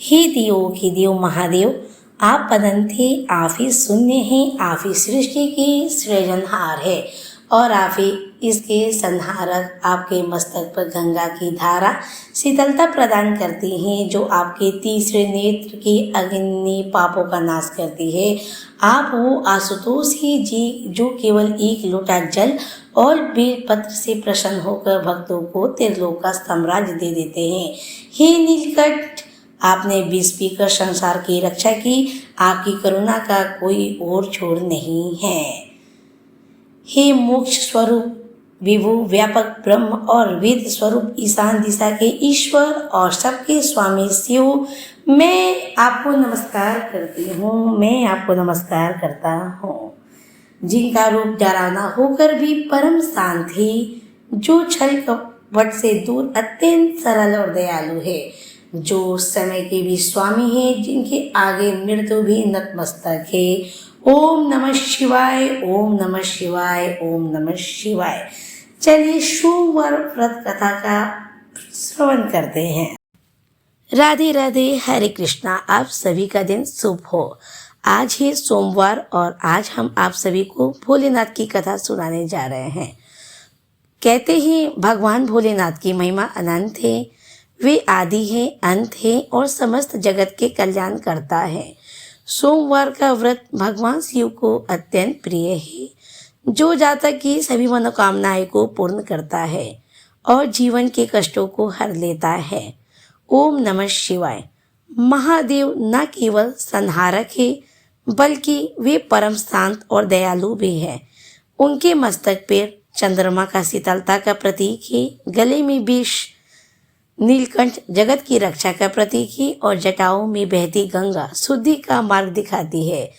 हे देव महादेव, आप अनंत हैं, आप ही शून्य हैं, आप ही सृष्टि के सृजनहार है और आप ही इसके संहारक। आपके मस्तक पर गंगा की धारा शीतलता प्रदान करती हैं, जो आपके तीसरे नेत्र के अग्नि पापों का नाश करती है। आप वो आशुतोष ही जी जो केवल एक लोटा जल और बेलपत्र से प्रसन्न होकर भक्तों को त्रिलोक का साम्राज्य दे देते हैं। हे नीलकंठ, आपने विष पीकर संसार की रक्षा की, आपकी करुणा का कोई और छोर नहीं है। हे मोक्ष स्वरूप विभु व्यापक ब्रह्म और वेद स्वरूप ईशान दिशा के ईश्वर और सबके स्वामी शिव, मैं आपको नमस्कार करती हूँ, मैं आपको नमस्कार करता हूँ। जिनका रूप डरावना होकर भी परम शांत है, जो छल कपट से दूर अत्यंत सरल और दयालु है, जो समय के भी स्वामी है, जिनके आगे मृत्यु भी नतमस्तक है। ओम नमः शिवाय, ओम नमः शिवाय, ओम नमः शिवाय। चलिए सोमवार व्रत कथा का श्रवण करते हैं। राधे राधे, हरे कृष्णा। आप सभी का दिन शुभ हो। आज है सोमवार और आज हम आप सभी को भोलेनाथ की कथा सुनाने जा रहे हैं। कहते हैं भगवान भोलेनाथ की महिमा अनंत है, वे आदि है, अंत है और समस्त जगत के कल्याण करता है। सोमवार का व्रत भगवान शिव को अत्यंत प्रिय है, जो जातक की सभी मनोकामनाएं को पूर्ण करता है और जीवन के कष्टों को हर लेता है। ओम नमः शिवाय। महादेव न केवल संहारक है, बल्कि वे परम शांत और दयालु भी है। उनके मस्तक पर चंद्रमा का शीतलता का प्रतीक है, गले में विष नीलकंठ जगत की रक्षा का प्रतीक है और जटाओं में बहती गंगा शुद्धि का मार्ग दिखाती है।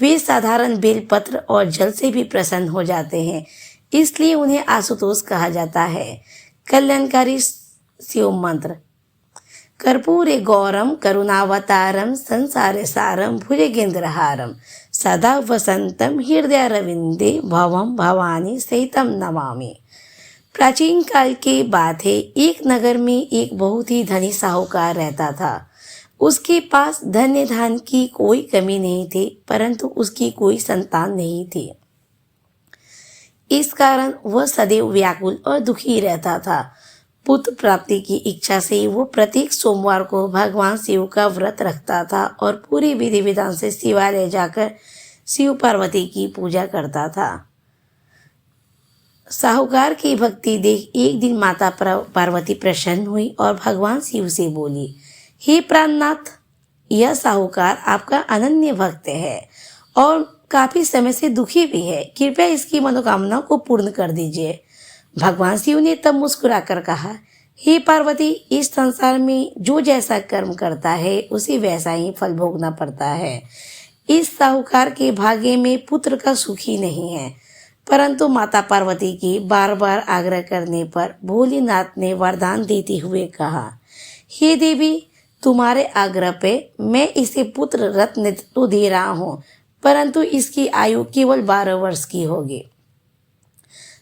वे साधारण बेलपत्र और जल से भी प्रसन्न हो जाते हैं, इसलिए उन्हें आशुतोष कहा जाता है। कल्याणकारी शिव मंत्र। कर्पूरे गौरम करुणावतारम संसारे सारम भुजगेंद्रहारम सदा वसंतम हृदय रविंदे भवम भवानी सहितम नमामि। प्राचीन काल की बात है, एक नगर में एक बहुत ही धनी साहूकार रहता था। उसके पास धन्य धान की कोई कमी नहीं थी, परंतु उसकी कोई संतान नहीं थी। इस कारण वह सदैव व्याकुल और दुखी रहता था। पुत्र प्राप्ति की इच्छा से वो प्रत्येक सोमवार को भगवान शिव का व्रत रखता था और पूरी विधि विधान से शिवालय जाकर शिव पार्वती की पूजा करता था। साहूकार की भक्ति देख एक दिन माता पार्वती प्रसन्न हुई और भगवान शिव से बोली, हे प्राणनाथ, यह साहूकार आपका अनन्य भक्त है और काफी समय से दुखी भी है, कृपया इसकी मनोकामना को पूर्ण कर दीजिए। भगवान शिव ने तब मुस्कुराकर कहा, हे पार्वती, इस संसार में जो जैसा कर्म करता है उसे वैसा ही फल भोगना पड़ता है। इस साहूकार के भाग्य में पुत्र का सुख ही नहीं है, परंतु माता पार्वती की बार बार आग्रह करने पर भोलेनाथ ने वरदान देते हुए कहा, हे देवी, तुम्हारे आग्रह पे मैं इसे पुत्र रत्न तो दे रहा हूँ, परंतु इसकी आयु केवल 12 वर्ष की होगी।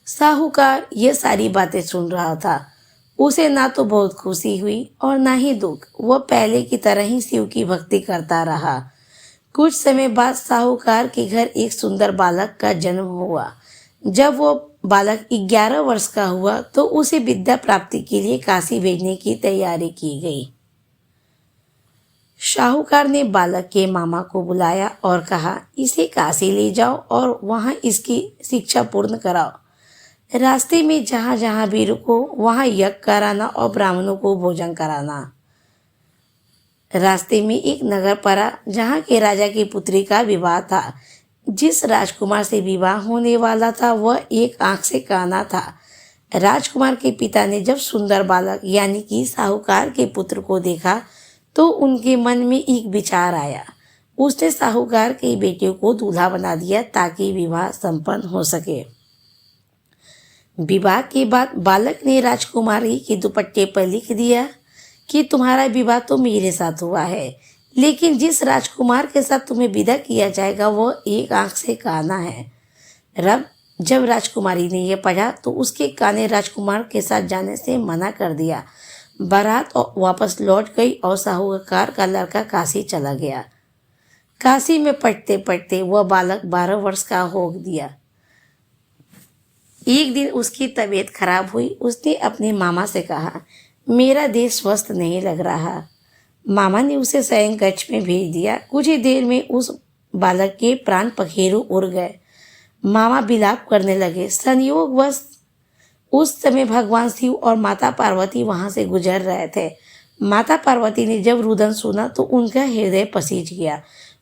साहूकार ये सारी बातें सुन रहा था। उसे ना तो बहुत खुशी हुई और ना ही दुख। वह पहले की तरह ही शिव की भक्ति करता रहा। कुछ समय बाद साहूकार के घर एक सुंदर बालक का जन्म हुआ। जब वो बालक 11 वर्ष का हुआ तो उसे विद्या प्राप्ति के लिए काशी भेजने की तैयारी की गई। साहूकार ने बालक के मामा को बुलाया और कहा, इसे काशी ले जाओ और वहां इसकी शिक्षा पूर्ण कराओ। रास्ते में जहां जहां भी रुको वहां यज्ञ कराना और ब्राह्मणों को भोजन कराना। रास्ते में एक नगर पड़ा जहां के राजा की पुत्री का विवाह था। जिस राजकुमार से विवाह होने वाला था वह एक आंख से काना था। राजकुमार के पिता ने जब सुंदर बालक यानी कि साहूकार के पुत्र को देखा तो उनके मन में एक विचार आया। उसने साहूकार के बेटे को दूल्हा बना दिया ताकि विवाह संपन्न हो सके। विवाह के बाद बालक ने राजकुमारी के दुपट्टे पर लिख दिया कि तुम्हारा विवाह तो मेरे साथ हुआ है, लेकिन जिस राजकुमार के साथ तुम्हें विदा किया जाएगा वह एक आंख से काना है। जब राजकुमारी ने यह पढ़ा तो उसके काने राजकुमार के साथ जाने से मना कर दिया। बारात वापस लौट गई और साहूकार का लड़का काशी चला गया। काशी में पढ़ते पढ़ते वह बालक 12 वर्ष का हो दिया। एक दिन उसकी तबीयत खराब हुई। उसने अपने मामा से कहा, मेरा देह स्वस्थ नहीं लग रहा। मामा ने उसे शयन कक्ष में भेज दिया। कुछ ही देर में उस बालक के प्राण पखेरु उड़ गए। मामा विलाप करने लगे। संयोगवश उस समय भगवान शिव और माता पार्वती वहां से गुजर रहे थे। माता पार्वती ने जब रुदन सुना तो उनका हृदय पसीज गया।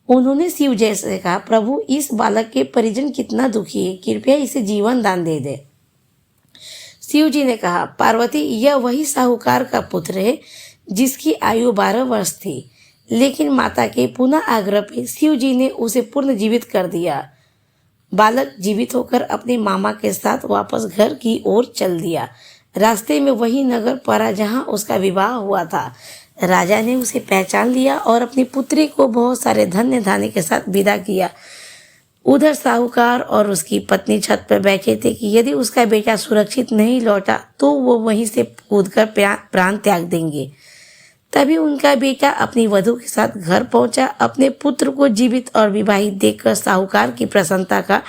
उन्होंने शिव जी से कहा, प्रभु, इस बालक के परिजन कितना दुखी है, कृपया इसे जीवन दान दे दे। शिव जी ने कहा, पार्वती, यह वही साहूकार का पुत्र है जिसकी आयु 12 वर्ष थी, लेकिन माता के पुनः आग्रह पर शिव जी ने उसे पूर्ण जीवित कर दिया। बालक जीवित होकर अपने मामा के साथ वापस घर की ओर चल दिया। रास्ते में वही नगर पड़ा जहां उसका विवाह हुआ था। राजा ने उसे पहचान लिया और अपनी पुत्री को बहुत सारे धन्य धान्य के साथ विदा किया। उधर साहूकार और उसकी पत्नी छत पर बैठे थे कि यदि उसका बेटा सुरक्षित नहीं लौटा तो वो वहीं से कूदकर प्राण त्याग देंगे। तभी उनका बेटा अपनी वधू के साथ घर पहुंचा। अपने पुत्र को जीवित और विवाहित देखकर साहूकार की प्रसन्नता का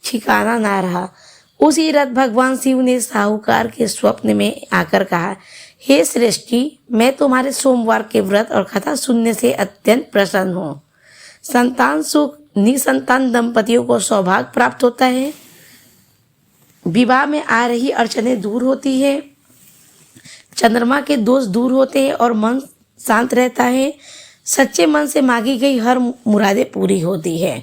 ठिकाना ना रहा। उसी रात भगवान शिव ने साहूकार के स्वप्न में आकर कहा, हे श्रेष्ठी, मैं तुम्हारे सोमवार के व्रत और कथा सुनने से अत्यंत प्रसन्न हूँ। संतान सुख, निसंतान दंपतियों को सौभाग्य प्राप्त होता है, विवाह में आ रही अड़चनें दूर होती है, चंद्रमा के दोष दूर होते हैं और मन शांत रहता है, सच्चे मन से मांगी गई हर मुरादें पूरी होती है।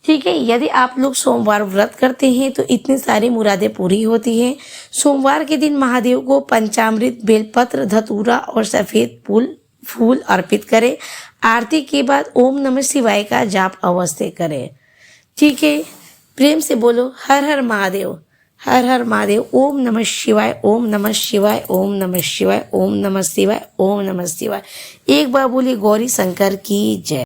ठीक है, यदि आप लोग सोमवार व्रत करते हैं तो इतनी सारी मुरादें पूरी होती हैं। सोमवार के दिन महादेव को पंचामृत, बेलपत्र, धतूरा और सफ़ेद फूल अर्पित करें। आरती के बाद ओम नमः शिवाय का जाप अवश्य करें। ठीक है, प्रेम से बोलो हर हर महादेव, हर हर महादेव। ओम नमः शिवाय, ओम नमः शिवाय, ओम नमः शिवाय, ओम नमः शिवाय, ओम नमः शिवाय। एक बार बोलिए गौरी शंकर की जय।